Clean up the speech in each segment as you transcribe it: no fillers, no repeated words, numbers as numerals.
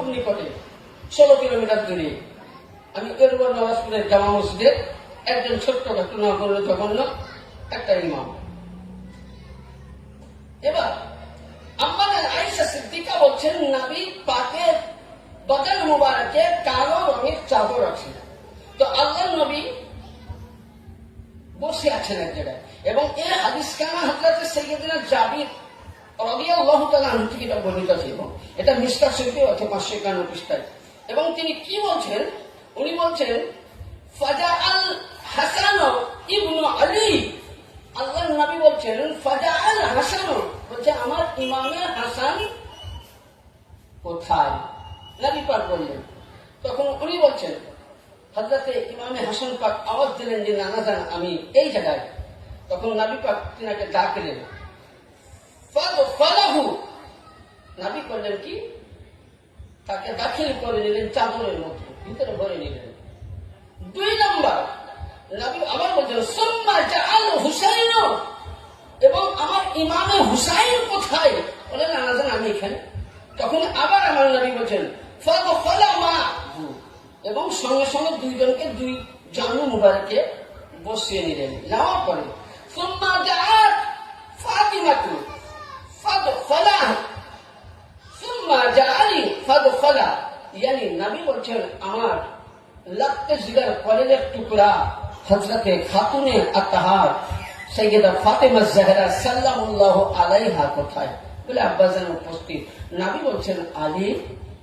খুব নিকটে, 16 কিলোমিটার দূরে। আমি এরপর নওয়াজপুরের জামা মসজিদের একজন ছোট্ট নগণ্য জঘন্য একটা ইমাম। এবার আমাদের আয়েশা সিদ্দিকা বলছেন, নবী পাকের বদন মুবারকে কালো রঙের চাদর আছে। তো আল্লাহর নবী বসে আছেন এক জায়গায়, এবং এই হাদিস কানা হযরত সাইয়্যিদনা জাবির রাদিয়াল্লাহু তাআলা আনহু থেকে এটা বর্ণিত আছে, এবং এটা মিশকাত শরীফে আছে 551 পৃষ্ঠায়। এবং তিনি কি বলছেন? উনি বলছেন, ফাজাআল হাসান ইবনু আলী, আল্লাহর নবী বলছেন ফাজাআল হাসান, বলছে আমার ইমামে হাসান কোথায়? নবী পাক বললেন। তখন উনি বলছেন, হযরতে ইমামে হাসান পাক আওয়াজ দিলেন যে নানা যান আমি এই জায়গায়। তখন নবী পাক তিনাকে ডাকলেন, ফাদফালাহু, নবী করলেন কি, তাকে দাখিল করে নিলেন চাদরের মধ্যে, ভিতরে ভরে নিলেন। 2 নম্বর নবী আবার বলছেন, সুম্মা জাআল হুসাইন, এবং আমার ইমামে হুসাইন কোথায়? বলেন নানা যান আমি এখানে। তখন আবার আমার নবী বলছেন, ফাদফালা মাহু, এবং সঙ্গে সঙ্গে দুইজনকে 2 জানু মুবারকে বসিয়ে নিলেন। নেওয়ার পরে সুম্মা জাআত ফাতিমাতু ফাদফালা, সুম্মা জাআলি ফাদফালা, ইয়ানি নবী বলছেন আমার লাখতে জিগার কলেজের টুকরা হযরতে খাতুনে আতহার সাইয়্যিদা ফাতেমা জাহরা সাল্লাল্লাহু আলাইহা কোথায়? বলে আব্বাজান উপস্থিত। নবী বলছেন আলী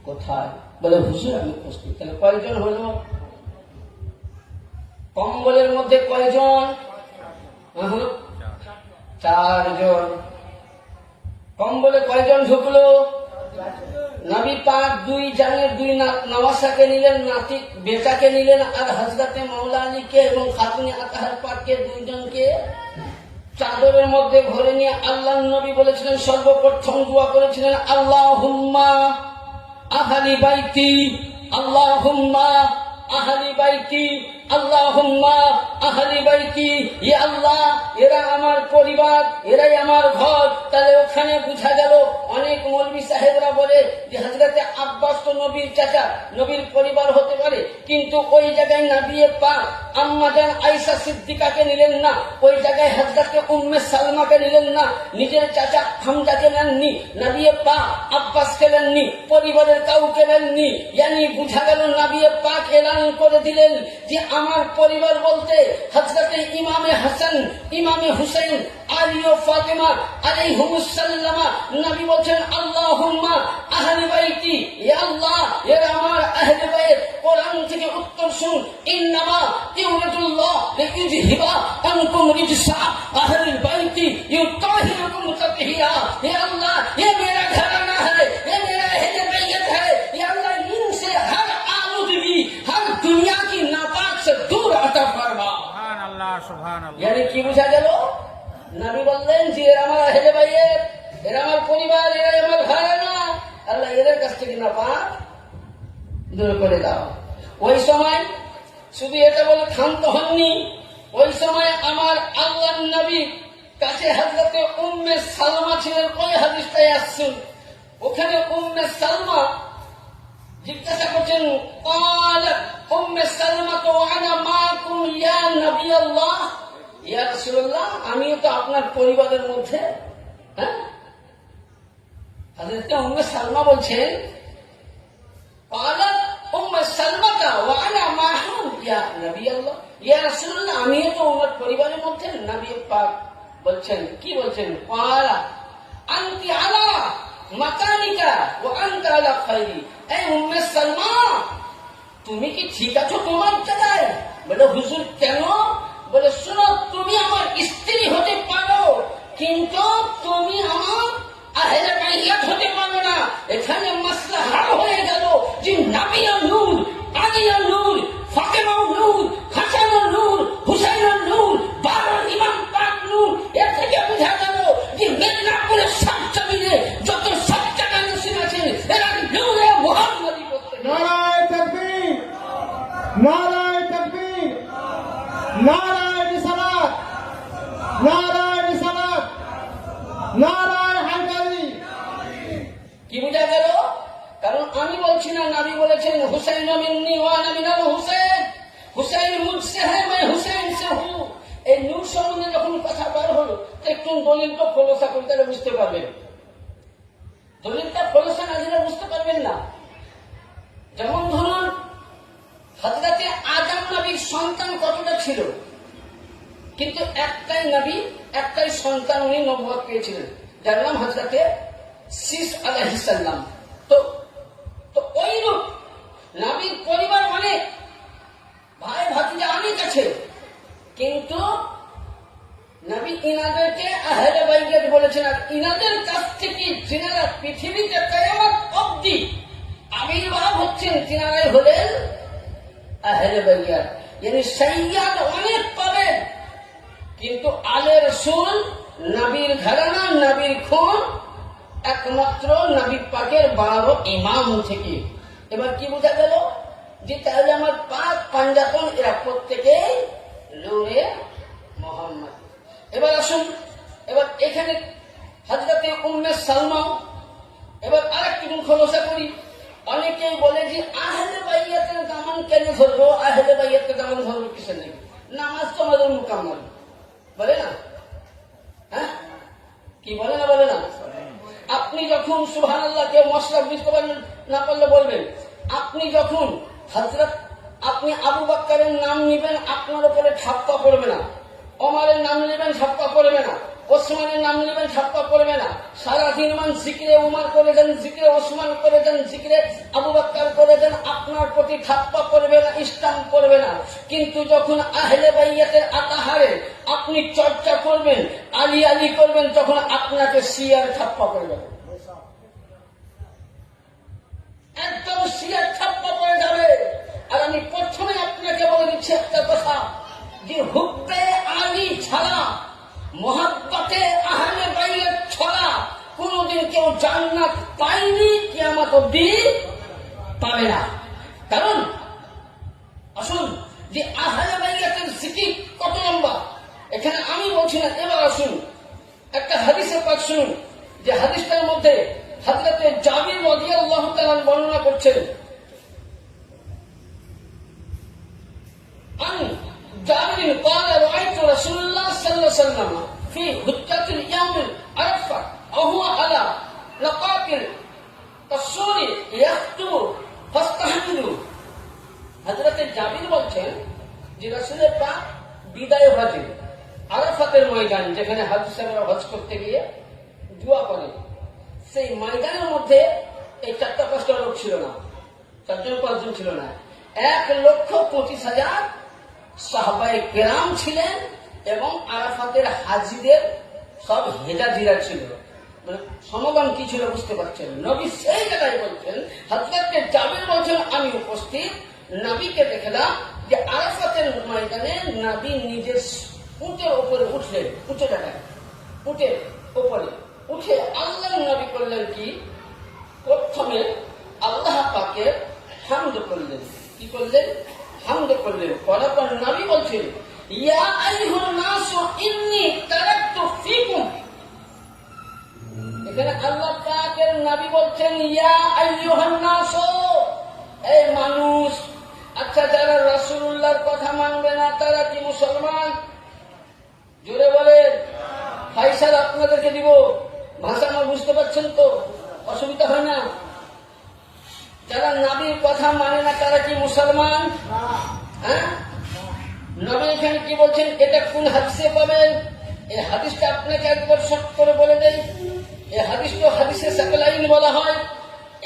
কোথায়? বলে হুজুর আমি উপস্থিত। তাহলে কয়জন হলো? কম্বলের মধ্যে কয়জন? 4 জন। কম্বলে কয়জন ঢুকলো? নবী পাক 2 জানের 2 নওয়াসাকে নিলেন, নাতি বেটাকে নিলেন, আর হযরতে মাওলা আলীকে এবং খাতুনে আতহার পাককে 2 জনকে চাদরের মধ্যে ভরে নিয়ে আল্লাহর নবী বলেছিলেন, সর্বপ্রথম দোয়া করেছিলেন, আল্লাহুম্মা আহলি বাইতি, আল্লাহুম্মা আহলি বাইতি, আল্লাহুম্মা আহলি বাইতি, ইয়া আল্লাহ এরা আমার পরিবার, এরাই আমার ঘর। তাহলে ওখানে বুঝা গেল, অনেক মৌলভী সাহেবরা বলে যে হযরতে আব্বাস তো নবীর চাচা, নবীর পরিবার হতে পারে, কিন্তু ওই জায়গায় নবী পাক আম্মা জান আয়েশা সিদ্দিকাকে নিলেন না, ওই জায়গায় হযরতে উম্মে সালমাকে নিলেন না, নিজের চাচা হামজাকে নেননি, নবী পাক আব্বাসকে নেননি, পরিবারের কাউকে নেননি। ইয়ানি বুঝা গেল নবী পাক এলান করে দিলেন যে আমার পরিবার বলতে হযরতে ইমামে হাসান, ইমামে হুসাইন, আলী ও ফাতেমা আলাইহিমুস সালাম। নবী বলেন আল্লাহুম্মা আহলি বাইতি, ইয়া আল্লাহ এরা আমার আহলে বাইত। কোরআন থেকে উত্তর শুন, ইন্নামা ইউরিদুল্লাহ লিইউযহিবা আনকুম রিজসা আহলি বাইতি ইউতাহিরুকুম তাতহিরা। হে আল্লাহ ये मेरा घराना है, ये मेरा अहले बैत है, ये अल्लाह इनसे हर आलूदगी, हर दुनिया की नापाक से दूर अता फरमा। सुभान अल्लाह, सुभान अल्लाह। यानी কি বোঝা গেল? নবী বললেন যে এরা আমার আহলে বাইত, এরা আমার পরিবার, এরা আমার ঘরানা, আল্লাহ এদের কাছ থেকে নাপাক দূর করে দাও। ওই সময় শুধু এটা বলে ক্ষান্ত হননি, ওই সময় আমার আল্লাহর নবী কাছে হযরতে উম্মে সালমা ছিলেন। ওই হাদিসটাই আসছেন, ওখানে উম্মে সালমা জিজ্ঞাসা করছেন, ক্বালাত উম্মে সালমা তো আনা মাকুম ইয়া নবী আল্লাহ, ইয়া রাসূলুল্লাহ আমিও তো আপনার পরিবারের মধ্যে। হ্যাঁ, হযরতে উম্মে সালমা বলছেন, ক্বালাত উম্মে সালমাতা ওয়া আনা মাহুম ইয়া নবী আল্লাহ, ইয়া রাসূলুল্লাহ আমিও তো আমার পরিবারের মধ্যে। নবী পাক বলছেন, কি বলছেন? ক্বালা আনতি আলা মাকানিকা ওয়া আনতা আলা খায়রি। এই উম্মে সালমা তুমি কি ঠিক আছো তোমার জায়গায়? বলে হুজুর কেন? বলে শোনো, তুমি আমার স্ত্রী হতে পারো, কিন্তু তুমি আমার আহলে বাইত হতে পারো না। এখানে মাসলা হাল হয়ে গেল যে নবী নূর, আলী নূর, ফাতেমা নূর, হাসান নূর, হুসাইন নূর, 12 ইমাম পাক নূর। এর থেকে বোঝা গেল যে মেদিনীপুরের সব জমিনে যত সচ্চাকা মুসলিম আছেন এরা নূরে মুহাম্মদী করতে। নারায়ে তাকবীর, নারায়ে তাকবীর, নারায়ে রিসালাত, নারায়ে রিসালাত, নারায়ে হায়দারি। কি বোঝা গেল? কারণ আমি বলছি না, নবী বলেছেন হুসাইন মিন্নি ওয়া আনা মিনাল হুসাইন, হুসাইন মুঝসে হ্যায় मैं হুসাইন সে হু। এই নূর সম্বন্ধে যখন কথা বার হলো, একটু দলিলটা খোলসা করতে বুঝতে পারবেন। দলিলটা খোলসা না দিলে বুঝতে পারবেন না। যেমন ধরুন হযরতে আদম নবীর সন্তান কতটা ছিল, কিন্তু একটাই নবী, একটাই সন্তান উনি নবুয়ত পেয়েছিলেন, যার নাম হযরতে শীস আলাইহিস সালাম। তো ওইরূপ নবীর পরিবার অনেক, ভাই ভাতিজা অনেক আছে, কিন্তু নবী ইনাদেরকে আহলে বাইত বলেছেন। আর ইনাদের কাছ থেকে যিনারা পৃথিবীতে কিয়ামত অবধি আবির্ভাব হচ্ছেন, তিনারাই হলেন আহলে বাইত। yani সাইয়্যাদ অনেক পাবেন, কিন্তু আলে রাসূল নবীর ঘরানা, নবীর খুন, একমাত্র নবী পাকের 12 ইমাম থেকে। এবার কি বোঝা গেল যে তাহলে আমার পাক পাঞ্জাতন এরা প্রত্যেকেই নূরে মুহাম্মদ। এবার আসুন, এবার এখানে হযরতে উম্মে সালমা। এবার আরেকটু খোলসা করি। অনেকেই বলে যে আহলে বাইতের দামান কেন ধরবো, আহলে বাইতের দামান ধরবো কিসের নাকি? নামাজ তো আমাদের মুকাম্মাল, বলে না? হ্যাঁ, কি বলে না, বলে না? আপনি যখন সুবহানাল্লাহ, কেউ মশলা বুঝতে পারবেন না পারলে বলবেন। আপনি যখন আপনি আবু বকরের নাম নিবেন, আপনার উপরে ছাপ্পা পড়বে না। ওমরের নাম নেবেন, ছাপ্পা পড়বে না। ওসমানের নাম নেবেন, ছাপ্পা পড়বে না। সারাদিন মান জিকিরে উমর করে দেন, জিকিরে ওসমান করে দেন, জিকিরে আবু বকর করে দেন, আপনার প্রতি ছাপ্পা পড়বে না, স্টাম্প পড়বে না। কিন্তু যখন আহলে বাইতের আতাহারে আপনি চর্চা করবেন, আলী আলী করবেন, তখন আপনাকে শিয়ার ছাপ্পা পড়বে, একদম শিয়ার ছাপ্পা পড়ে যাবে। আর আমি প্রথমে আপনাকে বলে দিচ্ছি একটা কথা, যে হুব্বে আলী ছাড়া, মোহাব্বতে আহলে বাইত ছাড়া কোনদিন কেউ জান্নাত পায়নি, কিয়ামত অবধি পাবে না। কারণ আসুন, যে আহলে বাইতের জিকির কত লম্বা, এখানে আমি বলছি না। এবার আসুন একটা হাদিসের পাঠ শুনুন, যে হাদিসটার মধ্যে হযরতে জাবির রাদিয়াল্লাহু তাআলা বর্ণনা করছেন। عن جابر قال رأيت رسول الله صلى الله عليه وسلم في هجة اليوم عرفة وهو على نقاط الطور يخطب فاستحملوا। হযরতে জাবির বলছেন যে রাসূলের পাক বিদায় হজে আরাফাতের ময়দান, যেখানে হাজিরা হজ করতে গিয়ে দোয়া করে, সেই ময়দানের মধ্যে এই 4-5টা লোক ছিল না, 4-5জন ছিল না, 1,25,000 সাহাবায়ে কেরাম ছিলেন, এবং আরাফাতের হাজিদের সব হেজাজিরা ছিল। মানে সমাগম কি ছিল বুঝতে পারছেন? নবী সেই জায়গায় বলছেন, হযরতে জাবির বলছেন আমি উপস্থিত, নবীকে দেখলাম যে আরাফাতের ময়দানে নবী নিজের উটের উপরে উঠলেন, উঁচু জায়গায়, উটের উপরে উঠে আল্লাহ নবী করলেন কি? প্রথমে আল্লাহ পাকের হামদ করলেন। কি করলেন? হামদ করলেন। করার পর নবী বলছেন, ইয়া আইয়ুহান নাস ইন্নী তারাকতু ফীকুম। এখানে আল্লাহ পাকের নবী বলছেন ইয়া আইয়ুহান নাস, এই মানুষ। আচ্ছা, যারা রাসূলুল্লাহর কথা মানবে না তারা কি মুসলমান? জোরে বলেন। ফাইসাল আপনাদেরকে দিব, ভাষা আমার বুঝতে পারছেন তো, অসুবিধা হয় না? যারা নবীর কথা মানে না তারা কি মুসলমান? হ্যাঁ, নবী এখানে কি বলছেন, এটা কোন হাদিসে পাবেন? এই হাদিসটা আপনাকে একবার শর্ট করে বলে দেই। এই হাদিসটা হাদিসে সাকলাইন বলা হয়,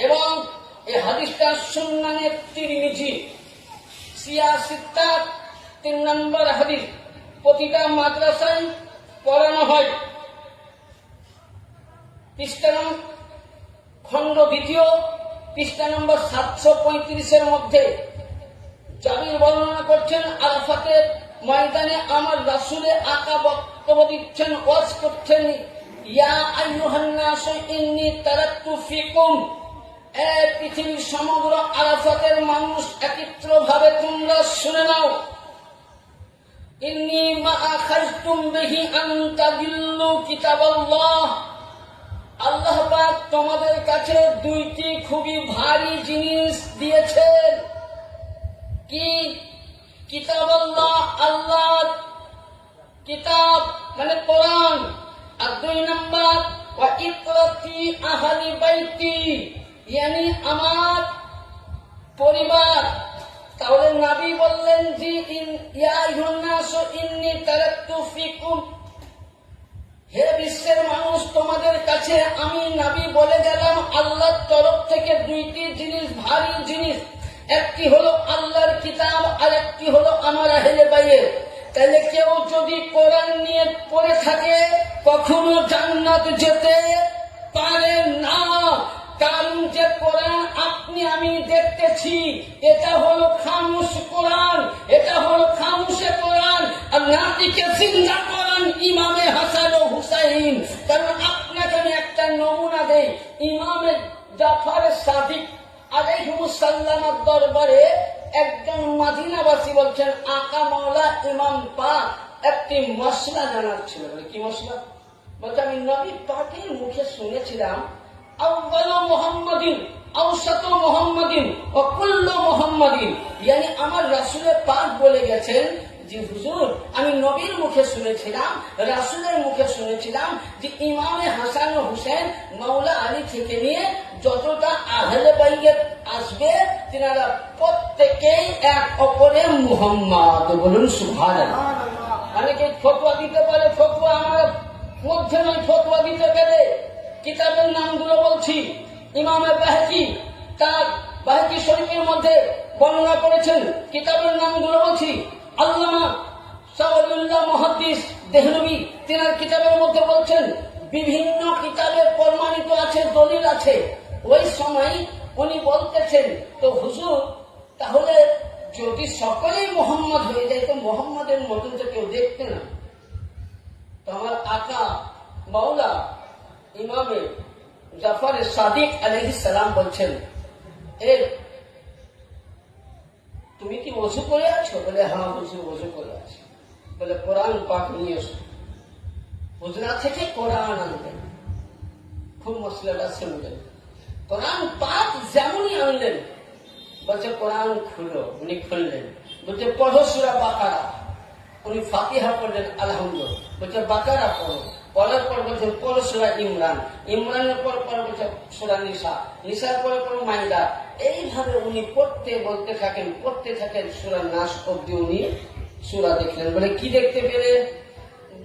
এবং এই হাদিসটা সুন্নানে তিরমিজি সিয়াসিত্তা 3 নম্বর হাদিস, প্রতিটা মাদ্রাসায় পড়ানো হয়। পৃষ্ঠা খণ্ড 2 পৃষ্ঠা নম্বর 735 মধ্যে জাবির বর্ণনা করছেন, আরাফাতের ময়দানে আমার রাসূলে আকা বক্তব্য দিচ্ছেন, ওয়াজ করছেন, ইয়া আইয়ুহান নাস ইন্নী তারাকতু ফীকুম। এই পৃথিবীর সমগ্র আরাফাতের মানুষ একত্রভাবে তোমরা শুনে নাও, ইন্নী মা আখাযতুম বিহি আন তাদিল্লু কিতাবাল্লাহ। আল্লাহ পাক তোমাদের কাছে দুইটি খুবই ভারী জিনিস দিয়েছেন। কি? কিতাব আল্লাহ, আল্লাহর কিতাব মানে কোরআন, আর 2 নম্বর ওয়া ইতরাতি আহলি বাইতি, ইয়ানি আমার পরিবার। তাহলে নবী বললেন যে ইয়া আইয়ুহান নাসু ইন্নী তারাকতু ফিকুম, হে বিশ্বের মানুষ, তোমাদের কাছে আমি নবী বলে গেলাম আল্লাহর তরফ থেকে দুইটি জিনিস, ভারী জিনিস। একটি হলো আল্লাহর কিতাব, আর একটি হলো আমার আহলে বাইত। তাহলে কেউ যদি কোরআন নিয়ে পড়ে থাকে কখনো জান্নাত যেতে পারে না। কারণ যে কোরআন আপনি আমি দেখতেছি এটা হলো খামুশ কোরআন, এটা হলো খামুশে কোরআন, আর নাতিকে জিন্দা কোরআন ইমামে হাসান ও হুসাইন। কারণ আপনাকে আমি একটা নমুনা দেই, ইমামে জাফর সাদিক আলাইহিস সালামের দরবারে একজন মদিনাবাসী বলছেন, আকা মাওলা ইমাম পাক একটি মশলা জানার ছিল। বলে কি মশলা? বলছে আমি নবী পাকের মুখে শুনেছিলাম আউয়ালু মুহাম্মাদিন আওসাতু মুহাম্মাদিন ওয়া কুল্লু মুহাম্মাদিন, ইয়ানি আমার রাসূলের পাক বলে গেছেন যে হুজুর আমি নবীর মুখে শুনেছিলাম, রাসূলের মুখে শুনেছিলাম যে ইমামে হাসান ও হুসেন মাওলা আলী থেকে নিয়ে যতটা আহলে বাইত আসবে তিনারা প্রত্যেকেই এক অপরের মুহাম্মদ। বলুন সুবহানাল্লাহ। অনেকে ফতোয়া দিতে পারে, ফতোয়া আমার মধ্যে নয়, ফতোয়া দিতে গেলে কিতাবের নামগুলো বলছি। ইমামে বাহকি তার বাহকি শরীফের মধ্যে বর্ণনা করেছেন, কিতাবের নামগুলো বলছি। আল্লামা সাওয়ালিউল্লাহ মুহাদ্দিস দেহলভী তিনার কিতাবের মধ্যে বলছেন, বিভিন্ন কিতাবে প্রমাণিত আছে, দলিল আছে। ওই সময় উনি বলতেছেন, তো হুজুর তাহলে যদি সকলেই মোহাম্মদ হয়ে যায় তো মোহাম্মদের মতন তো কেউ দেখতে না। তো আমার আকা মাওলা ইমামে জাফর সাদিক আলাইহিস সালাম বলছেন, এ তুমি কি ওযু করে আছো? বলে হ্যাঁ হুজুর ওযু করে আছি। বলে কোরআন পাক নিয়ে এসো। হুজরা থেকে কোরআন আনলেন, খুব মসলাটা শুনলেন। কোরআন পাক যেমনই আনলেন, বলছে কোরআন খুলো। উনি খুললেন, বলছে পড়ো সূরা বাকারা। উনি ফাতিহা পড়লেন আলহামদুলিল্লাহ, বলছে বাকারা পড়ো। পড়ার পর বলছে পড়ো সূরা ইমরান, ইমরানের পর বলছে সূরা নিসা, নিসার পরে মাইদা। এইভাবে উনি পড়তে বলতে থাকেন, পড়তে থাকেন, সূরা নাস অব্দি উনি সূরা দেখলেন। বলে কি দেখতে পেলে?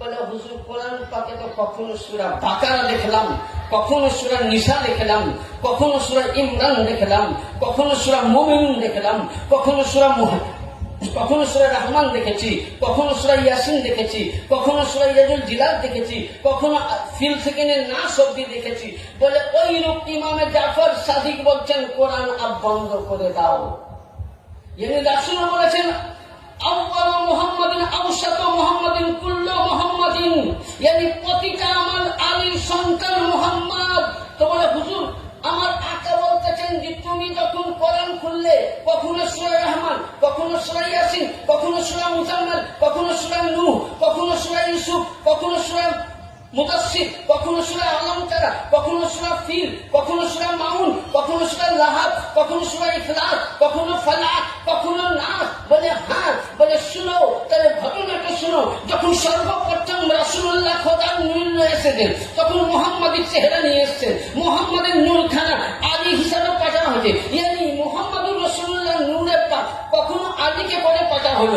বলে হুজুর কোরআন পাকে তো কখনো সূরা বাকারা দেখলাম, কখনো সূরা নিসা দেখলাম, কখনো সূরা ইমরান দেখলাম, কখনো সূরা মুমিনুন দেখলাম, কখনো সূরা রহমান দেখেছি, কখনো সূরা ইয়াসিন দেখেছি, কখনো সূরা ইয়াজুল জিলাদ দেখেছি, কখনো ফিল সেকেন্ডের নাস অব্দি দেখেছি। বলে ওই রূপ ইমামে জাফর সাদিক বলছেন কোরআন আব বন্ধ করে দাও। ইয়ানি রাসূল বলেছেন আউয়ালু মুহাম্মাদিন আওসাতু মুহাম্মাদিন কুল্লু মুহাম্মাদিন, ইয়ানি প্রতিটা আমার আলীর সন্তান মুহাম্মদ। তো বলে হুজুর আমার আকা বলতেছেন যে তুমি যখন কোরআন খুললে কখনো সূরা রহমান, কখনো সূরা ইয়াসিন, কখনো সূরা মুজাম্মিল, কখনো সূরা নূহ, কখনো সূরা ইউসুফ, কখনো সূরা মুদাসসির, কখনো সূরা আলাম তারা, কখনো সূরা ফিল, কখনো সূরা মাউন, কখনো সূরা লাহাব, কখনো সূরা ইখলাস, কখনো ফালাক, কখনো নাস। বলে হ্যাঁ। বলে শুনো, তাহলে ঘটনাটা শুনো। যখন সর্বপ্রথম রাসূলুল্লাহ খোদার নূর নিয়ে এসেছেন তখন মুহাম্মাদের চেহারা নিয়ে এসেছেন, মুহাম্মাদের নূরখানা আলী হিসাবে পাঠানো হয়েছে। ইয়ানি মুহাম্মাদুর রাসূলুল্লাহ নূরে পাক কখনো আলীকে পরে পাঠা হলো,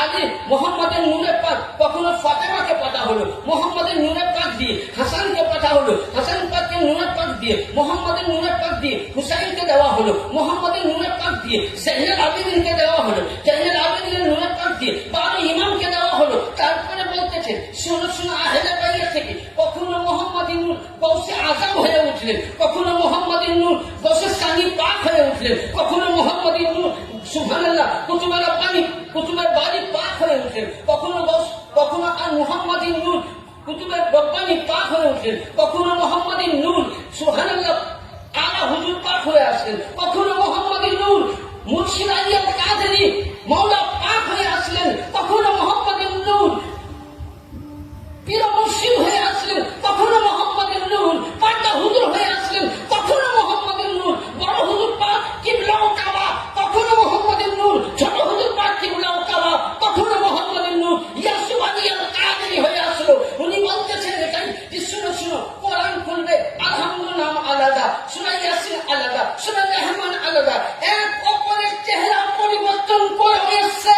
আলী মুহাম্মাদের নূরে পাক কখনো ফাতেমাকে পাঠা হলো, মুহাম্মাদের নূরে পাক দিয়ে হাসানকে পাঠা হলো, হাসান পাককে নূরে পাক দিয়ে মুহাম্মাদের নূরে পাক দিয়ে হুসাইনকে দেওয়া হলো, মুহাম্মাদের নূরে পাক দিয়ে জাইনুল আবেদিনকে দেওয়া হলো, জাইনুল আবেদিনের নূরে পাক দিয়ে 12 ইমামকে দেওয়া হলো। তারপরে বলতেছে শোনো শোনো আহলে বাইত থেকে কখনো মুহাম্মাদের নূর গৌসে আজম হয়ে উঠলেন, কখনো মুহাম্মাদের নূর গৌসে সানি পাক হয়ে উঠলেন, কখনো মুহাম্মাদের নূর সুবহানাল্লাহ কুতুবের রব্বানি কুতুবের বাড়ি পাক হয়ে উঠলেন, কখনো আর মুহাম্মাদের নূর কুতুবের রব্বানি পাক হয়ে উঠলেন, কখনো মুহাম্মাদের নূর সুবহানাল্লাহ আলা হুজুর পাক হয়ে আসলেন, কখনো মুহাম্মাদের নূর মুর্শিদ আলী আল কাদেরী মাওলা পাক হয়ে আসলেন, কখনো মুহাম্মাদের নূর পীর মুর্শিদ হয়ে আসলেন, কখনো মুহাম্মাদের নূর পাক দাদা, এক অপরের চেহারা পরিবর্তন করে এসছে,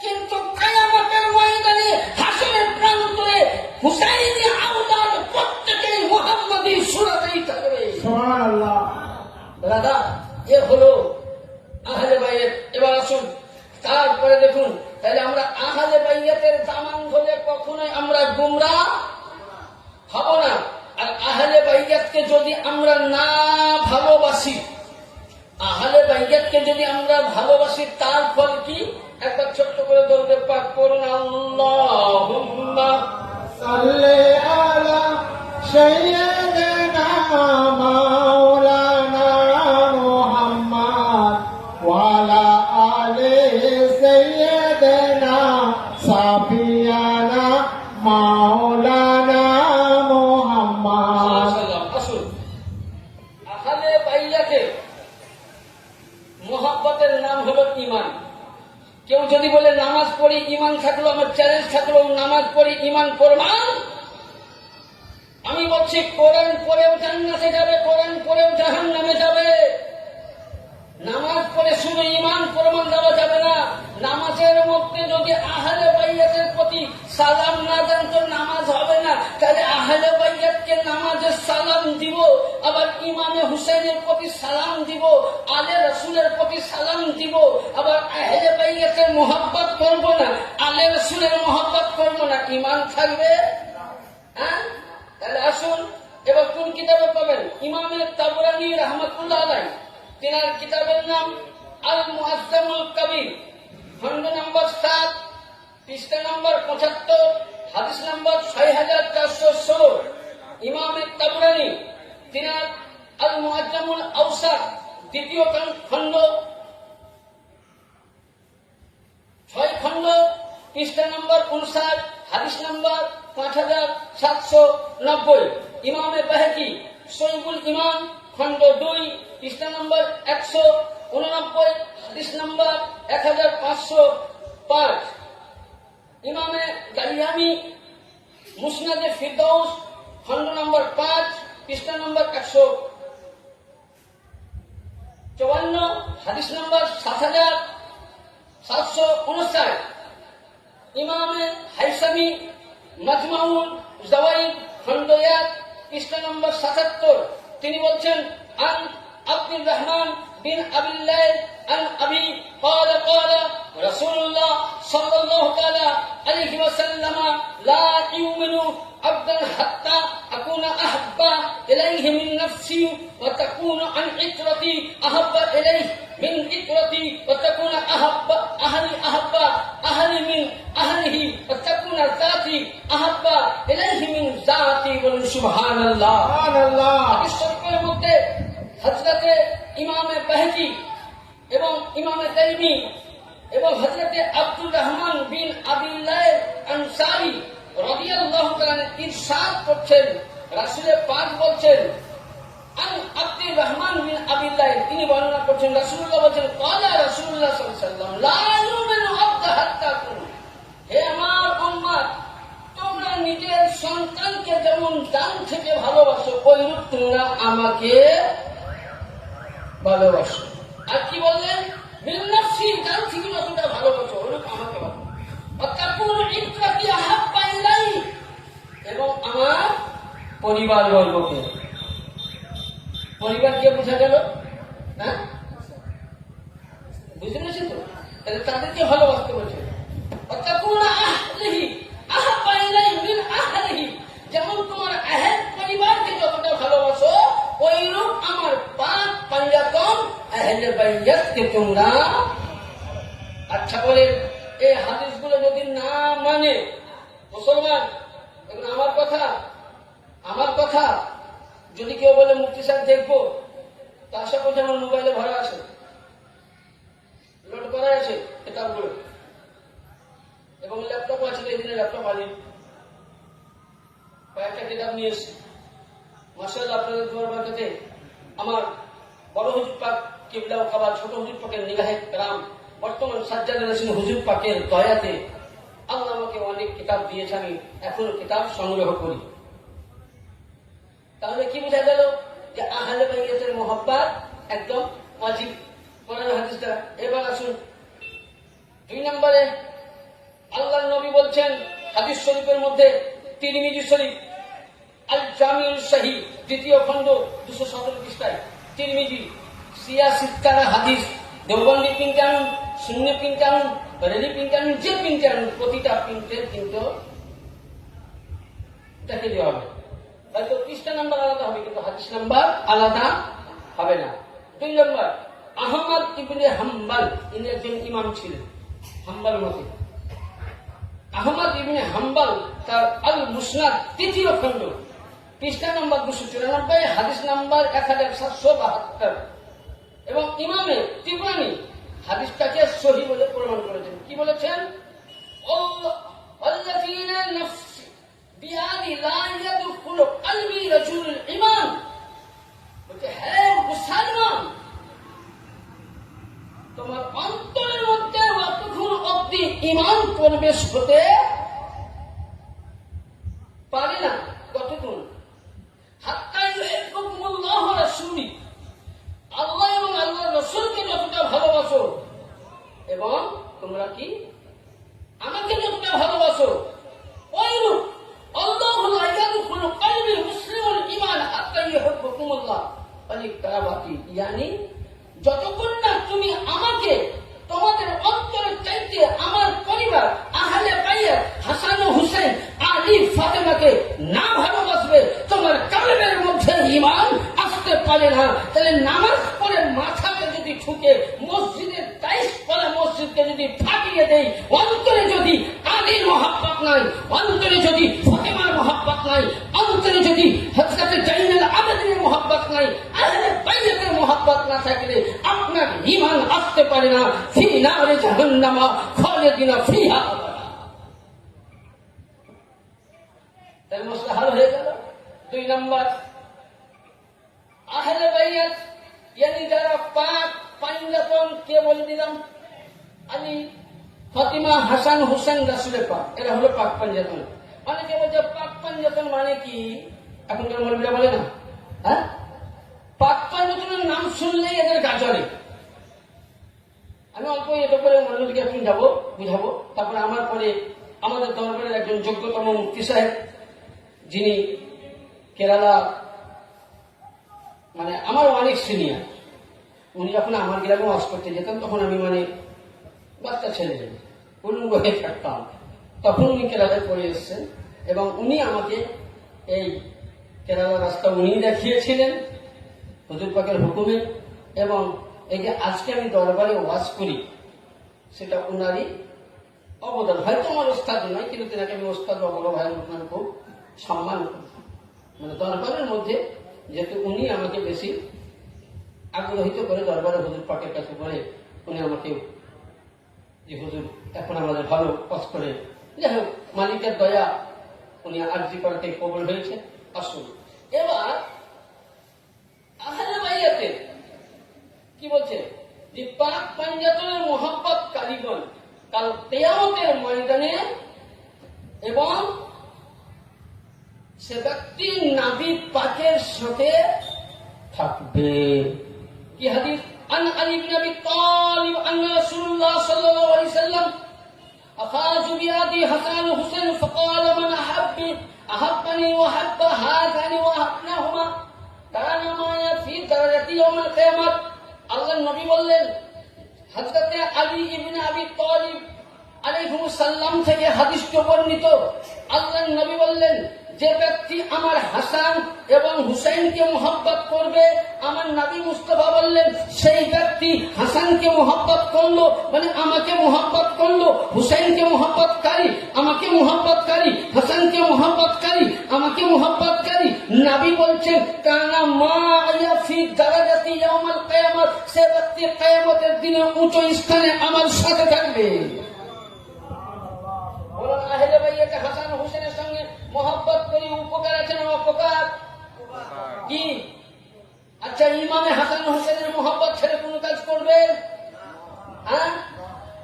কিন্তু কিয়ামতের ময়দানে হাসরের প্রান্তরে হুসাইনি আওলাদ প্রত্যেকেই মুহাম্মাদি সুরাতেই থাকবে। সুবহানাল্লাহ। দাদা, এ হলো আহলে বাইত। এবার আসুন, তারপরে দেখুন, তাহলে আমরা আহলে বাইতের দামান ধরে কখনোই আমরা গুমরাহ হব না। আর আহলে বাইতকে যদি আমরা না ভালোবাসি, আহলে বাইতকে যদি আমরা ভালোবাসি, তার ফল কি? একবার ছোট্ট করে দৌড়ে পাক করুন, আল্লাহুম্মা সাল্লি আলা সাইয়্যিদিনা মাওলানা মুহাম্মদ ওয়া আলা আলি সাইয়্যিদিনা সাফিয়ানা মাওলানা মুহাম্মদ। আসুন, আহলে বাইয়াতে মোহাব্বতের নাম হলো ঈমান। কেউ যদি বলে নামাজ পড়ি ঈমান থাকলো, আমার চ্যালেঞ্জ থাকলো, নামাজ পড়ি ঈমান প্রমাণ। আমি বলছি কোরআন পড়েও জান্নাতে যাবে, কোরআন পড়েও জাহান্নামে যাবে। নামাজ পড়ে শুধু ঈমান প্রমাণ দেওয়া যাবে না। নামাজের মধ্যে যদি আহলে বাইয়াতের প্রতি সালাম না দেন তো নামাজ হবে না। তাহলে আহলে বাইয়াতকে নামাজের সালাম দিব, আবার ইমামে হুসাইনের প্রতি সালাম দিব, আলে রাসূলের প্রতি সালাম দিব, আবার আহলে বাইয়াতের মোহাব্বত করব না, আলে রাসূলের মোহাব্বত করব না, ঈমান থাকবে? হ্যাঁ, তাহলে আসুন এবার কোন কিতাবে পাবেন? ইমামে তাবরানী রাহমাতুল্লাহ আলাইহি, তিনার কিতাবের নাম আল মুআজ্জামুল কবির, খণ্ড নম্বর 7, পৃষ্ঠা নম্বর 75, হাদিস নম্বর 6416। ইমামে তাবরানী তিনার আল মুআজ্জামুল আওসাত, দ্বিতীয় খণ্ড, 6 খণ্ড, পৃষ্ঠা নম্বর 59, হাদিস নম্বর 5790। ইমামে বাহকি সহিহুল ঈমান, খণ্ড 2, পৃষ্ঠা নম্বর 189, হাদিস নম্বর 1505। ইমামে গালিয়ামি মুসনাদে ফিরদৌস, খণ্ড নম্বর 5, পৃষ্ঠা নম্বর 154, হাদিস নম্বর 7759। ইমামে হাইসামি মাজমাউল জাওয়াইদ, খণ্ড 1, পৃষ্ঠা নম্বর 77। তিনি বলছেন, আন আব্দুর রহমান বিন আবিল লাইল আন আবি قال قال رسول الله صلى الله تعالى عليه وسلم لا يؤمن عبد حتى اكون احب اليه من نفسي وتكون عن عترتي احب اليه من عترتي وتكون احب اهلي من اهله وتكون ذاتي احب اليه من ذاتي। বলুন সুবহানাল্লাহ। সুবহানাল্লাহ। হাদিস শরীফের মধ্যে হযরতে ইমামে বাহকি এবং ইমামে তাইমি এবং হযরতে আব্দুর রহমান বিন আবিল লাইল আনসারী রাদিয়াল্লাহু তাআলা ইরশাদ করছেন, রাসূল পাক বলছেন, আন আব্দুর রহমান বিন আবিল লাইল, তিনি বর্ণনা করছেন, রাসূলুল্লাহ বলেন, ক্বালা রাসূলুল্লাহ সাল্লাল্লাহু আলাইহি ওয়াসাল্লাম লা ইউমিনু আবদু হাত্তা কুন। হে আমার উম্মত, তোমরা নিজের সন্তানকে যেমন জান থেকে ভালোবাসো, ওইরূপ তোমরা আমাকে ভালোবাসো। আর কি বললেন? মিন নাফসি, জান থেকে যতটা ভালোবাসো ওইরূপ আমাকে ভালোবাসো। ওয়াতাকুনু ইত্রাতি আহাব্বা ইলাই, এবং আমার পরিবারবর্গকে। পরিবার কে বোঝা গেল? হ্যাঁ, বুঝতে পেরেছেন তো? তাহলে তাদেরকে ভালোবাসতে বলছে। ওয়াতাকুনু আহলিহি আহাব্বা ইলাই মিন আহলিহি, যেমন তোমার আহল পরিবারকে যতটা ভালোবাসো ওইরূপ আমার পাক পাঞ্জাতন আহলে বাইতকে তোমরা। আচ্ছা বলে, এই হাদিসগুলো যদি না মানে মুসলমান, এখন আমার কথা যদি কেউ বলে মুফতি সাহেব দেখবো, তা আশা করছি আমার মোবাইলে ভরা আছে, লোড করা আছে কিতাবগুলো, এবং ল্যাপটপ আছে, এই দিনে ল্যাপটপ আনি, কয়েকটা কিতাব নিয়ে এসছি। মাশাআল্লাহ, আপনাদের দোয়ার বরকতে আমার বড় হুজুর পাক কিবলা ও কাবা, ছোট হুজুর পাকের নিগাহে کرام, বর্তমান সাজ্জাদ হোসেন হুজুর পাকের দয়াতে আল্লাহ আমাকে অনেক কিতাব দিয়েছে, আমি এখনো কিতাব সংগ্রহ করি। তাহলে কি বোঝা গেল? যে আহলে বাইতের মোহাব্বত একদম ওয়াজিব। হাদিসটা। এবার আসুন 2 নম্বরে, আল্লাহর নবী বলছেন হাদিস শরীফের মধ্যে, তিরমিজি শরীফ আল জামিউল সহিহ 2য় খণ্ড 217 পৃষ্ঠায়, তিরমিজি সিয়াসিত্তারা হাদিস, দেওবন্দি প্রিন্টে আনুন, শূন্য প্রিন্টে আনুন, রেলি প্রিন্টে আনুন, যে প্রিন্টে আনুন, প্রতিটা প্রিন্টের কিন্তু দেখে দেওয়া হবে। হয়তো পৃষ্ঠা নাম্বার আলাদা হবে কিন্তু হাদিস নাম্বার আলাদা হবে না। 2 নম্বর, আহমদ ইবনে হাম্বল, ইনি একজন ইমাম ছিলেন হাম্বল মতে। আহমদ ইবনে হাম্বল তার আল মুসনাদ 3য় খণ্ড পৃষ্ঠা নাম্বার 294, হাদিস নাম্বার 1772, এবং ইমামে তিবরানি হাদিসটাকে সহিহ বলে প্রমাণ করেছেন। কি বলেছেন? আল্লাযীনা নাফসি বিয়াদি লা ইয়াদখুলু কলবি রাজুলুল ঈমান, বলতে হে মুসলমান, তোমার অন্তরের মধ্যে অতক্ষণ অব্দি ঈমান প্রবেশ হতে পারে না। কতক্ষণ? হাত্তা ইউহিব্বুকুমুল্লাহ ওয়া রাসূলুহু, আল্লাহ এবং আল্লাহর রাসূলকে যতটা ভালোবাসো এবং তোমরা কি আমাকে যতটা ভালোবাসো, ওইরূপ আল্লাহু লা ইয়াদখুলু কলবি মুসলিমুল ঈমান হাত্তা ইউহিব্বুকুমুল্লাহ ওয়া লিকারাবাতি, ইয়ানি যতক্ষণ না তুমি আমাকে তোমাদের অন্তরের চাইতে আমার পরিবার আহলে বাইত হাসান ও হুসেন আলী ফাতেমাকে না ভালোবাসবে, তোমার কলবের মধ্যে ঈমান আসতে পারে না। তাহলে নামাজ পড়ে মাথাকে যদি ঠুকে মসজিদের টাইলস পড়া মসজিদকে যদি ফাটিয়ে দেই, অন্তরে যদি আলীর মহব্বত নাই, অন্তরে যদি ফাতেমার মহব্বত নাই, অন্তরে যদি হযরত জাইনুল আবেদিনের মহব্বত নাই, আহলে বাইতের মহব্বত না থাকলে আপনার ঈমান আসতে পারে না। ফি নারে জাহান্নামা খালিদিনা ফিহা। তাই মশলা হাল হয়ে গেল। 2 নম্বর, আহলে বাইত ইয়ানি যারা পাক পাঞ্জাতন, কে বলে দিলাম? আলী, ফাতিমা, হাসান, হুসেন, রাসূলের পাক, এরা হলো পাক পাঞ্জাতন। অনেকে বলছে পাক পাঞ্জাতন মানে কি? এখনকার মৌলবীরা বলে না, হ্যাঁ, পাক পাঞ্জাতনের নাম শুনলেই এদের গা জ্বলে। আমি অল্প এটা করে মৌলবীকে একটু যাবো, বুঝাবো। তারপরে আমার পরে আমাদের দরবারের একজন যোগ্যতম মুফতি সাহেব, যিনি কেরালা, মানে আমার অনেক সিনিয়র, উনি যখন আমার গ্রামে ওয়াজ করতে যেতেন তখন আমি মানে বাচ্চা ছেলে উলঙ্গ হয়ে থাকতাম, তখন উনি কেরালায় পড়ে এসেছেন এবং উনি আমাকে এই কেরালা রাস্তা উনি দেখিয়েছিলেন হুজুর পাকের হুকুমে, এবং এই যে আজকে আমি দরবারে ওয়াজ করি সেটা উনারই অবদান। হয়তো আমার ওস্তাদ নয়, কিন্তু তেনাকে আমি ওস্তাদ বা বড় ভাইয়ের মতন খুব সম্মান করি। মানে দরবারের মধ্যে যেহেতু উনি আমাকে বেশি আগ্রহিত করে দরবারে হুজুর পাকের কাছে বলে, উনি আমাকে যে হুজুর এখন আমাদের ভালো কাজ করে, যাই হোক মালিকের দয়া, উনি আরজি করাতে কবুল হয়েছে। আসুন এবার আহলে বাইতের কি বলছে, যে পাক পাঞ্জাতনের মোহাব্বত কালীগণ কাল কিয়ামতের ময়দানে এবং সে ব্যক্তি নবী পাকের সাথে থাকবে। কি হাদিস? আন আলী ইবনে আবি তালিব আন্না রাসূলুল্লাহ সাল্লাল্লাহু আলাইহি ওয়াসাল্লাম আখাযু বিয়াদি হাসান ও হুসেন ফাকালা মান আহাব্বানি ওয়া হাব্বা হাযানি ওয়া হাবনাহুমা কানা মায়া ফি দারাজাতি ইয়াউমিল কিয়ামাত। আল্লাহর নবী বললেন, হযরত আলী ইবনে আবি তালিব আলাইহিস সালাম থেকে হাদিসটি বর্ণিত। আল্লাহর নবী বললেন, যে ব্যক্তি আমার হাসান এবং হুসাইনকে মোহাব্বত করবে, আমার নবী মুস্তাফা বললেন সেই ব্যক্তি হাসানকে মোহাব্বত করলো মানে আমাকে মোহাব্বত করলো, হুসাইনকে মোহাব্বতকারী আমাকে মোহাব্বতকারী, হাসানকে মোহাব্বতকারী আমাকে মোহাব্বতকারী। নবী বলছেন কানা মায়া ফি দারাজাতি ইয়াউমাল কিয়ামাত, সে ব্যক্তি কিয়ামতের দিনে উঁচু স্থানে আমার সাথে থাকবে। বলুন আহলে বাইত হাসান হুসেনের সঙ্গে মোহাব্বত করি, উপকার আছে না অপকার? কি? আচ্ছা, ইমামে হাসান হুসেনের মোহাব্বত ছেড়ে কোন কাজ করবেন? হ্যাঁ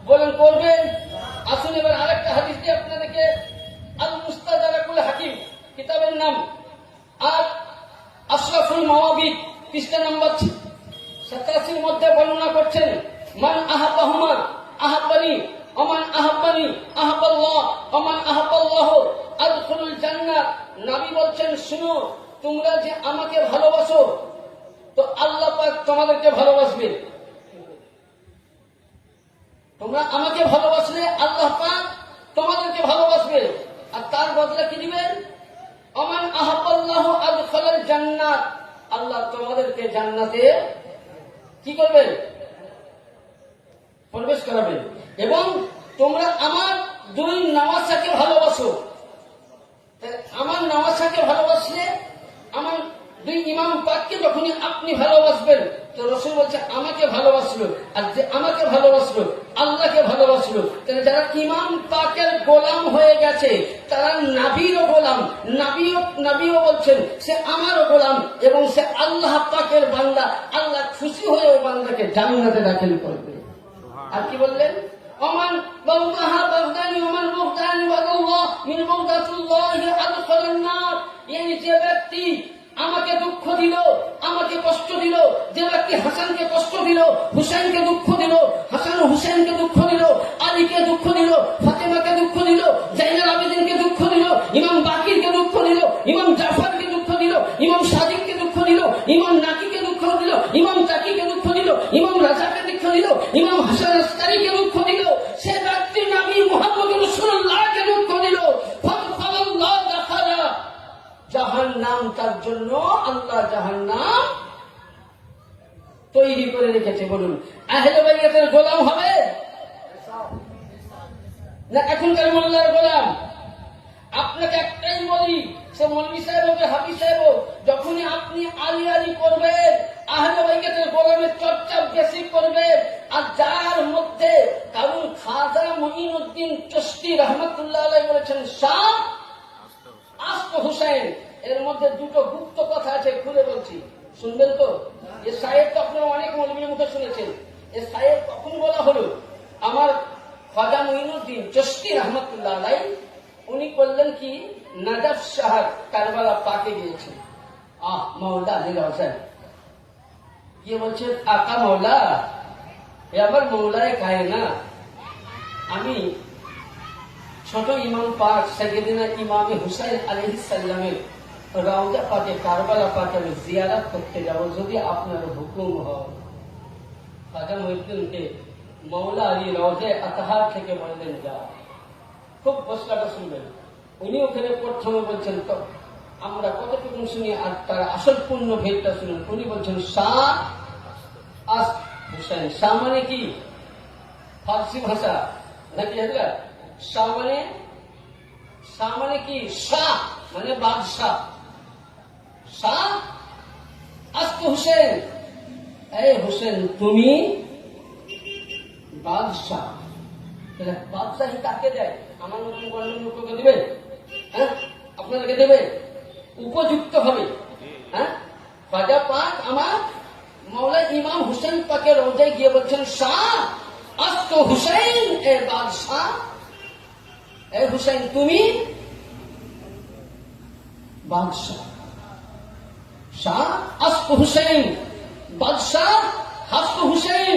বলেন, করবেন? আসুন এবার আরেকটা হাদিস দিয়ে আপনাদেরকে, আল মুস্তাদরাকুল হাকিম কিতাবের নাম, আর আশরাফুল মাওয়াবিদ পৃষ্ঠা নম্বর 87 মধ্যে বর্ণনা করছেন মান আহাব্বাহুমা আহাব্বানি ওমান আহাব্বানি আহাব্বাল্লাহ ওমান আহাব্বাল্লাহ আদখুলুল জান্নাহ। নবী বলছেন, শুনো, তোমরা যে আমাকে ভালোবাসো তো আল্লাহ পাক তোমাদেরকে ভালোবাসবে। তোমরা আমাকে ভালোবাসলে আল্লাহ পাক তোমাদেরকে ভালোবাসবে, আর তার বদলে কি দিবেন? ওমান আহাব্বাল্লাহু আদখালাল জান্নাত, আল্লাহ তোমাদেরকে জান্নাতে কি করবেন? প্রবেশ করাবেন। এবং তোমরা আমার দুই নওয়াসাকে ভালোবাসো। আমার নওয়াসাকে ভালোবাসলে, আমার দুই ইমাম পাককে যখনই আপনি ভালোবাসবেন, তো রসুল বলছে আমাকে ভালোবাসলো, আর যে আমাকে ভালোবাসলো আল্লাহকে ভালোবাসলো। তাহলে যারা ইমাম পাকের গোলাম হয়ে গেছে তারা নবীরও গোলাম। নবীও বলছেন সে আমারও গোলাম এবং সে আল্লাহ পাকের বান্দা। আল্লাহ খুশি হয়ে ওই বান্দাকে জান্নাতে দাখিল করবে। আর কি বললেন? ওমান বাউদাহা বাগদানি ওমান বুগদানি ওয়াল্লাহ মিন বুগদাতুল্লাহি আদখালান নার। এই যে ব্যক্তি আমাকে দুঃখ দিল, আমাকে কষ্ট দিল, যে ব্যক্তি হাসানকে কষ্ট দিল, হুসাইনকে দুঃখ দিল, হাসান হুসাইনকে দুঃখ দিল, আলীকে দুঃখ দিল, ফাতেমাকে দুঃখ দিল, জাইনুল আবেদিনকে দুঃখ দিল, ইমাম বাকিরকে দুঃখ দিল, ইমাম জাফরকে দুঃখ দিল, ইমাম সাদিককে দুঃখ দিল, ইমাম নাকিকে দুঃখ দিল, ইমাম তাকিকে দুঃখ দিল, ইমাম রাজাকে দুঃখ দিল, ইমাম হাসান আসকারীকে দুঃখ দিল, সে ব্যক্তি নবী মুহাম্মদ রাসূলুল্লাহকে দুঃখ দিল। ফাদাল্লাহ দাখালা জাহান্নাম। তার জন্য আল্লাহ জাহান্নাম তৈরি করে রেখেছে। বলুন, আহলে বাইতের গোলাম হবে না এখনকার মোল্লার গোলাম? আপনাকে একটাই বলি, সে মৌলভী সাহেব হোক, হাফিজ সাহেব হোক, যখনই আপনি আলী আলী করবেন, আহলে বাইতের গোলামের চর্চা বেশি করবেন। আর যার মধ্যে কারণ খাজা মঈনুদ্দিন চিশতি রহমাতুল্লাহ আলাইহি বলেছেন শাহ আস্ত হুসাইন, এর মধ্যে দুটো গুপ্ত কথা আছে, খুলে বলছি, শুনবেন তো? এ সাহেব তো আপনারা অনেক মৌলভীর মুখে শুনেছেন। এ সাহেব কখন বলা হলো? আমার খাজা মঈনুদ্দিন চিশতি রহমাতুল্লাহ আলাইহি উনি করলেন কি, নাজাফ শহর কারবালা পাকে গিয়েছেন। মৌলা আলী রওশন গিয়ে বলছে, আকা মৌলা, এ আমার মৌলায় কায়নাত, আমি ছোট ইমাম পাক সাইয়েদিনা ইমাম হুসাইন আলাইহিস সালামের রওজা পাকে কারবালা পাকে আমি জিয়ারত করতে যাব, যদি আপনার হুকুম হয়। খাজা মঈনুদ্দিনকে মৌলা আলী রওজা আতহার থেকে বললেন, যা। খুব প্রশ্নটা শুনবেন। উনি ওখানে প্রথমে বলছেন, তো আমরা কতটুকু শুনি, আর তার আসল পূর্ণ ভেদটা শুনুন। উনি বলছেন শাহ আস হুসাইন। শাহ মানে কি? ফার্সি ভাষা নাকি? শাহ মানে কি? শাহ মানে বাদশাহ। শাহ আস্ত হুসেন, এই হুসেন তুমি বাদশাহ। বাদশাহী কাকে দেয়? আমার মতন গণ্য লোককে দেবে? হ্যাঁ, আপনাদেরকে দেবে উপযুক্ত হবে। হ্যাঁ, খাজা পাক আমার মৌলা ইমাম হুসেন পাকের রওজায় গিয়ে বলছেন, শাহ আস্ত হুসেন এ বাদশাহ, এ হুসেন তুমি বাদশাহ। শাহ আস্ত হুসেন, বাদশাহ হাস্ত হুসেন,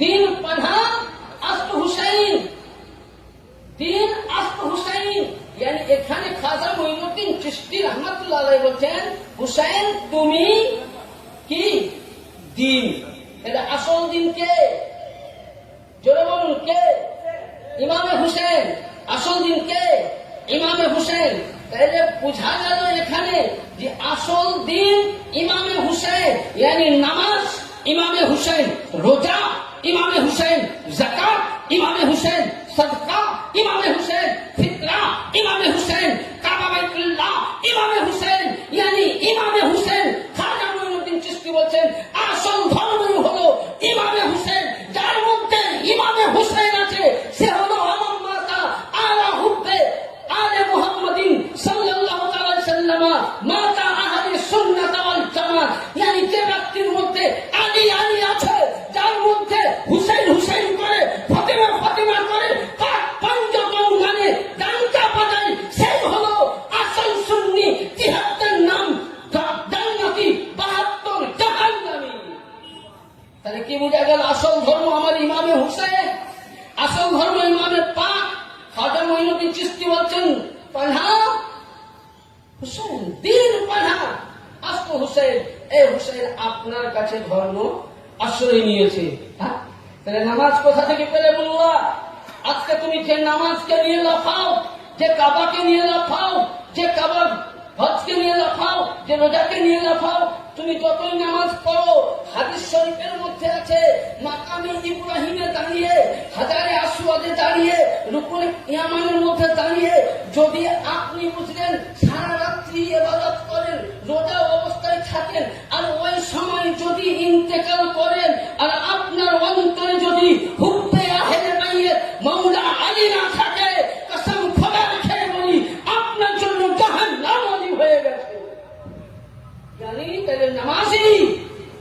দিন পানহা আস্ত হুসেন, দিন আস্ত হুসেন। यानी এখানে খাজা মঈনুদ্দিন চিশতি রহমাতুল্লাহ আলাইহি বলছেন, হুসেন তুমি কি দিন। এটা আসল দিন কে? জোরে বলুন, কে? ইমামে হুসেন। আসল দিন কে? ইমামে হুসেন। তাহলে বুঝা গেল এখানে যে আসল দিন ইমামে হুসেন, यानी নামাজ ইমামে হুসেন, রোজা ইমামে হুসেন, যাকাত ইমামে হুসেন, সদকা ইমামে হুসেন, ফিতরা ইমামে হুসেন, কাবা বাইতুল্লাহ ইমামে হুসেন। यानी ইমামে হুসেন। খাজা মঈনুদ্দিন চিশতি বলছেন আসল ধর্মই হলো ইমামে হুসেন। যার মধ্যে ইমামে হুসেন আছে সে হলো আমার মাতা আলা হুব্বে আলে মুহাম্মাদিন সাল্লাল্লাহু আলাইহি সাল্লাম, মাতা আহলে সুন্নাত ওয়াল জামাত। यानी যে ব্যক্তির মধ্যে আলী আলী আছে, যার মধ্যে হুসেন হুসেন করে, ফাতেমা ফাতেমা করে, পাক পঞ্চতন মানে তাহলে কি বোঝা গেল? আসল ধর্ম আমার ইমামে হুসাইন, আসল ধর্ম ইমামে পাক। খাজা মঈনুদ্দিন চিশতি বলছেন পানহা হুসাইন, দিন পানহা আস্ত হুসাইন। এই হুসাইন আপনার কাছে ধর্ম আশ্রয় নিয়েছে। হ্যাঁ, তাহলে নামাজ কোথা থেকে পেলে বললা? আজকে তুমি যে নামাজকে নিয়ে লাফাও, যে কাবাকে নিয়ে লাফাও, যে কাবার হজকে নিয়ে লাফাও, যে রোজাকে নিয়ে লাফাও, তুমি যতই নামাজ পড়ো, হাদিস শরীফের মধ্যে আছে মাকামে ইব্রাহিমে দাঁড়িয়ে, হাজারে আসওয়াদে দাঁড়িয়ে, রুকুনে ইয়ামানের মধ্যে দাঁড়িয়ে যদি আপনি বুঝলেন সারা রাত্রি ইবাদত করেন, রোজা অবস্থায় থাকেন, আর ওই সময় যদি ইন্তেকাল করেন, আর আপনার অন্তরে যদি হুব্বে আহলে বাইত মাওলা আলী না থাকে, কসম খোদার খেয়ে বলি আপনার জন্য জাহান্নাম ওয়াজিব হয়ে গেছে। জানি তাহলে নামাজি,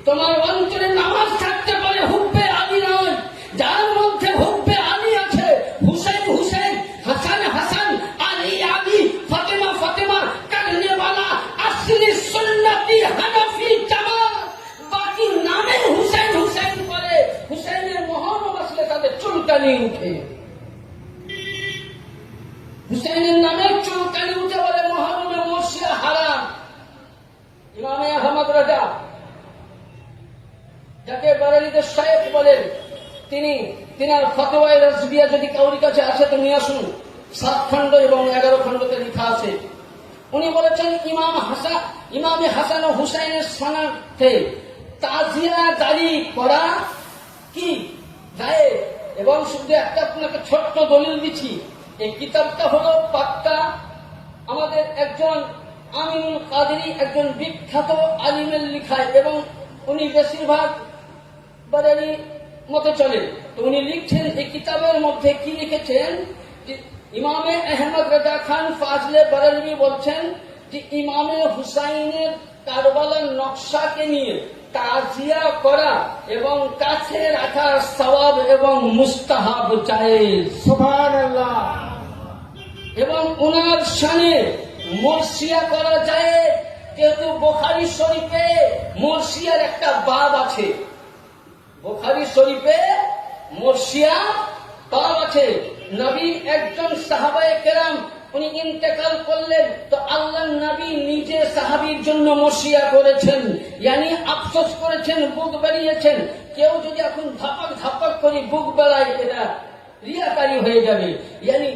তোমার অন্তরে নামাজ থাকতে পারে, হুব্বে আলী নয়। যার মধ্যে হুব্বে আলী আছে, হুসেন হুসেন, হাসান হাসান, আলী আলী, ফাতেমা ফাতেমা, করনে वाला আসলি সুন্নতি হানাফি জামাত, বাকি নামে হুসেন হুসেন করে, হুসেনের মহরম আসলে তাদের চুলকানি উঠে, হুসেনের নামে চুলকানি উঠে বলে মহরমে মর্শিয়া হারাম। ইমামে আহমদ রাজা, যাকে বারেলিদের শায়েখ বলেন, তিনার ফতোয়ায়ে রাজবিয়া যদি কাউরি কাছে আসে তো নিয়ে আসুন। 7 খণ্ড এবং 11 খণ্ডতে লেখা আছে। উনি বলেছেন ইমামে হাসান ও হুসাইনের সনাতে তাজিয়া জারি করা কি জায়েজ। এবং শুধু একটা আপনাকে ছোট্ট দলিল দিচ্ছি, এই কিতাবটা হলো পাক্কা আমাদের একজন আমিনুল কাদেরী, একজন বিখ্যাত আলিমের লিখায়, এবং উনি বেশিরভাগ বারেলি মতে চলেন। তো উনি লিখছেন এই কিতাবের মধ্যে কি লিখেছেন, যে ইমামে আহমদ রাজা খান ফাজলে বারেলভি বলছেন যে ইমামে হুসাইনের কারবালার নকশাকে নিয়ে তাজিয়া করা এবং কাছে রাখা সওয়াব এবং মুস্তাহাব জায়েজ। সুবহানাল্লাহ। এবং উনার শানে মর্সিয়া করা যায়, যেহেতু বুখারী শরীফে মর্সিয়ার একটা বাব আছে। বুখারী শরীফে মর্সিয়া বাব আছে। নবী একজন সাহাবায়ে কেরাম উনি ইন্তেকাল করলেন, তো আল্লাহর নবী নিজে সাহাবীর জন্য মর্সিয়া করেছেন, ইয়ানি আফসোস করেছেন, বুক বেরিয়েছেন। কেউ যদি এখন ধাপাক ধাপাক করে বুক বেলায়, এটা রিয়াকারী হয়ে যাবে। ইয়ানি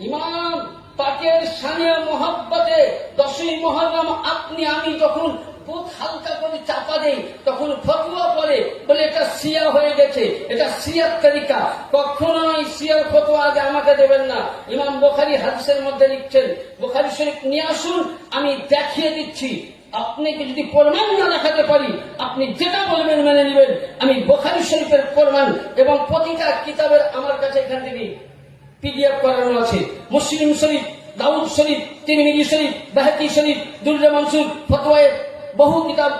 ইমাম পাকের শানে মহব্বতে 10ই মুহররম আপনি আমি যখন বুক হালকা করে চাপা দেই, তখন ফতোয়া পড়ে বলে এটা শিয়া হয়ে গেছে, এটা শিয়ার তরিকা। কখনোই শিয়ার ফতোয়া আগে আমাকে দেবেন না। ইমাম বুখারী হাদিসের মধ্যে লিখছেন, বুখারী শরীফ নিয়ে আসুন, আমি দেখিয়ে দিচ্ছি। আপনাকে যদি প্রমাণ না দেখাতে পারি, আপনি যেটা বলবেন মেনে নেবেন। আমি বুখারী শরীফের প্রমাণ এবং প্রতিটা কিতাবের আমার কাছে এখান থেকে পিডিএফ করানো আছে। মুসলিম শরীফ, দাউদ শরীফ, তিরমিজি শরীফ, বাহকি শরীফ, দুররে মানসুর, ফতোয়ায়ে বহু কিতাব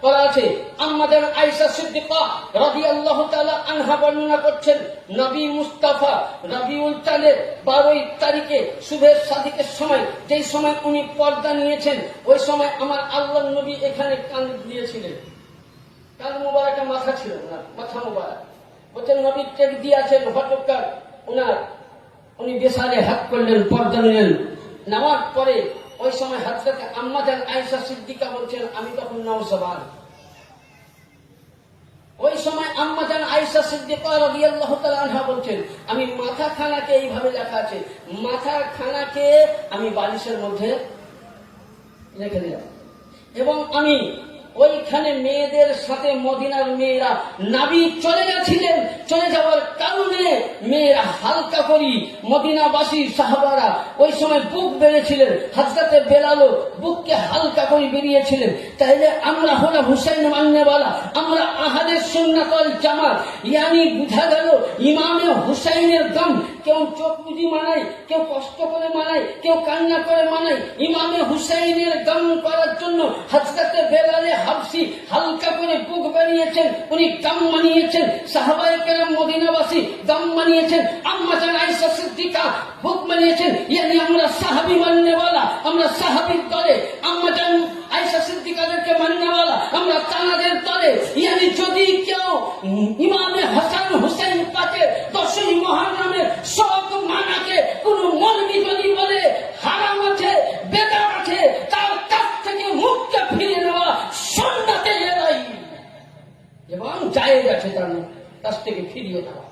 করা আছে। আম্মাদের আয়েশা সিদ্দিকা রাদিয়াল্লাহু তাআলা আনহা বর্ণনা করছেন, নবী মুস্তাফা রবিউল চাঁদের 12 তারিখে শুভের সাদিকের সময়, যেই সময় উনি পর্দা নিয়েছেন, ওই সময় আমার আল্লাহর নবী এখানে কান দিয়েছিলেন। কান মোবারকে মাথা ছিল না, মাথা মোবারক। বলছেন নবী টেক দিয়েছেন হটকার উনি বেসারে হাত করলেন, পর্দা নিলেন। নামাজ পরে ওই সময় হযরত আম্মা জান আয়েশা সিদ্দিকা বলছেন, আমি তখন নওজওয়ান। ওই সময় আম্মা জান আয়েশা সিদ্দিকা রাদিয়াল্লাহু তাআলা আনহা বলছেন, আমি মাথা খানাকে এইভাবে লেখা আছে, মাথা খানাকে আমি বালিশের মধ্যে রেখে দিলাম, এবং আমি ওইখানে মেয়েদের সাথে মদিনার মেয়েরা, নবী চলে গেছিলেন, চলে যাওয়ার কারণে মেয়েরা হালকা করি, মদিনাবাসী সাহাবারা ওই সময় বুক বেড়েছিলেন, হযরতে বেলালও বুককে হালকা করে বেরিয়েছিলেন। তাইলে আমরা হলাম হুসাইন মান্নেওয়ালা, আমরা আহলে সুন্নাত ওয়াল জামাত। ইয়ানি বুঝা গেল ইমামে হুসাইনের দম কেউ চোখ বুঝি মানায়, কেউ কষ্ট করে মানায়, কেউ কান্না করে মানায়। ইমামে হুসাইনের দম করার জন্য হযরতে বেলালে হাবশি হালকা করে বুক বানিয়েছেন, উনি দম মানিয়েছেন। সাহাবায়ে কেরাম মদিনাবাসী দম মানিয়েছেন, আম্মা জান আয়েশা সিদ্দিকা বুক মানিয়েছেন। ইয়ানি আমরা সাহাবী মাননেওয়ালা, আমরা সাহাবীর দলে। আম্মা জান আয়েশা সিদ্দিকাদেরকে মান্যওয়ালা আমরা তানাদের দলে। ইয়ানি যদি কেউ ইমামে হাসান হুসেন পাকে 10ই মুহররমের শোক মানাকে কোন মৌলবি যদি বলে হারাম আছে, বেদাত আছে, তার কাছ থেকে মুখকে ফিরিয়ে নেওয়া সুন্নাতে এরাই এবং জায়েজ আছে তার কাছ থেকে ফিরিয়ে দেওয়া।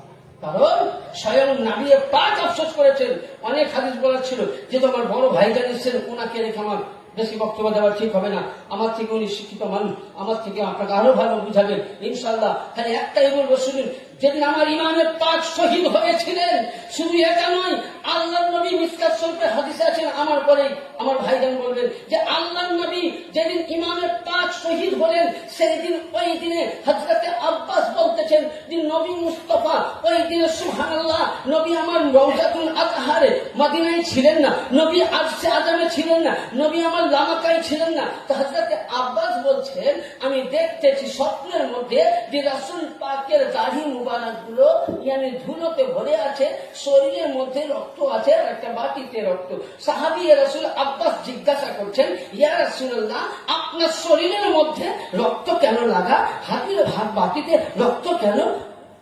কারণ স্বয়ং নবী পাক আফসোস করেছেন। অনেক হাদিস বলার ছিল, যেহেতু আমার বড় ভাইজান এসেছেন, ওনাকে রেখে আমার বেশি বক্তব্য দেওয়া ঠিক হবে না। আমার থেকে উনি শিক্ষিত মানুষ, আমার থেকে আপনাকে আরো ভালো বুঝাবেন ইনশাআল্লাহ। খালি একটাই বলবো, শুনুন, যেদিন আমার ইমামে পাক শহীদ হয়েছিলেন, শুধু এটা নয়, আল্লাহর নবী মিসকাত শরীফে হাদিসে আছেন, আমার পরেই আমার ভাইজান বলবেন যে আল্লাহর নবী যেদিন ইমামে পাক শহীদ হলেন, সেই দিন ওই দিনে হযরতে আব্বাস বলতেছেন যে নবী মুস্তাফা ওই দিনে সুবহানাল্লাহ, নবী আমার রওজাতুল আতহারে মদিনায় ছিলেন না, নবী আরশে আজমে ছিলেন না, নবী আমার লামাকায় ছিলেন না। তো হযরতে আব্বাস বলছেন, আমি দেখতেছি স্বপ্নের মধ্যে যে রাসূল পাকের দাড়ি মুবারক গুলো ইয়ানি ধুলোতে ভরে আছে, শরীরের মধ্যে রক্ত আছে আর একটা বাটিতে রক্ত। সাহাবী রাসূল আব্বাস জিজ্ঞাসা করছেন, ইয়া রাসূলুল্লাহ, আপনার শরীরের মধ্যে রক্ত কেন লাগা, হাতের ভাত বাটিতে রক্ত কেন?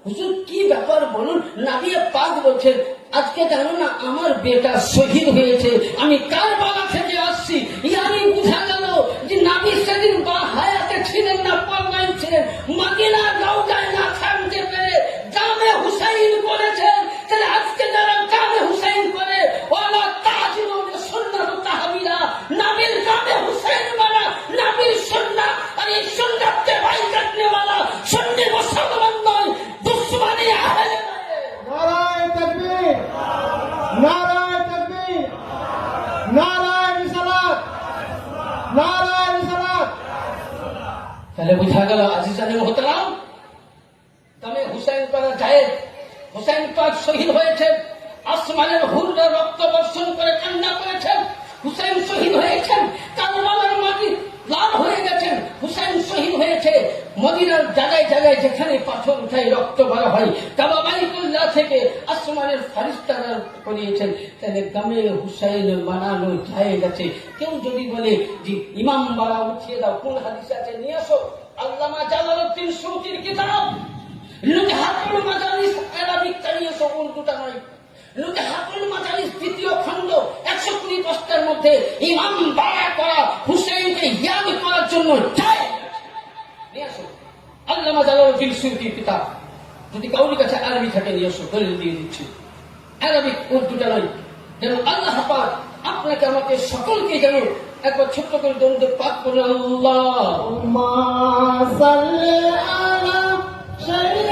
হুজুর কি ব্যাপার বলুন। নবী পাক বলছেন, আজকে জানো না আমার বেটা শহীদ হয়েছে, আমি কারবালা থেকে আসছি। ইয়ানি বুঝা গেল যে নবী সেদিন বা হায়াতে ছিলেন না, পাল্লায় ছিলেন, মদিনা রওজায় না থামতে পেরে জামে হুসাইন করেছেন। তাহলে আজকে যারা জামে হুসাইন করে, ওয়ালা তাজিলুন সুন্নাত তাহবিরা, নবীর জামে হুসাইন মারা নবীর সুন্নাত, আর এই সুন্নাতকে বাইকাট নেওয়ালা সুন্নি মুসলমান নয়, দুশমনি আহলে নারায়ে তাকবীর, নারায়ে তাকবীর, নারায়ে রিসালাত, নারায়ে রিসালাত। তাহলে বুঝা গেল আজিজানে মোহতারাম, তবে হুসাইন করা জায়েজ। হুসাইন পাক শহীদ হয়েছেন, আসমানের হুররা রক্ত বর্ষণ করে কান্না করেছেন। হুসাইন শহীদ হয়েছেন, কারবালার মাটি লাল হয়ে গেছেন। হুসাইন শহীদ হয়েছে মদিনার জায়গায় জায়গায় যেখানে পাথর উঠায় রক্ত ভরা হয়, কাবা বাইতুল্লাহ থেকে আসমানের ফারিস্তারা করিয়েছেন। তাহলে দামে হুসাইন বানানো জায়েজ আছে। কেউ যদি বলে যে ইমাম বাড়া উঠিয়ে দাও, কোন হাদিসে আছে নিয়ে আসো। আল্লামা জালালউদ্দিন সুয়ুতির কিতাব লুতহাতুল মাজালিস আরাবিকটা নিয়ে এসো, উর্দুটা নয়। লুতহাতুল মাজালিস 2য় খণ্ড 120 পৃষ্ঠার মধ্যে ইমাম বাড়া করা, হুসাইনকে ইয়াদ করার জন্য জায়েজ নিয়ে আসো। আল্লামা জালালউদ্দিন সুয়ুতির কিতাব, যদি কাউরি কাছে আরবি থাকে নিয়ে আসো, দলিল দিয়ে দিচ্ছি। আরবিক উর্দুটা নয়। যেন আল্লাহ পাক আপনাকে আমাকে সকলকে যেন একবার ছোট্ট করে দরুদ পাক করে আল্লাহ اللهم صل على سيدنا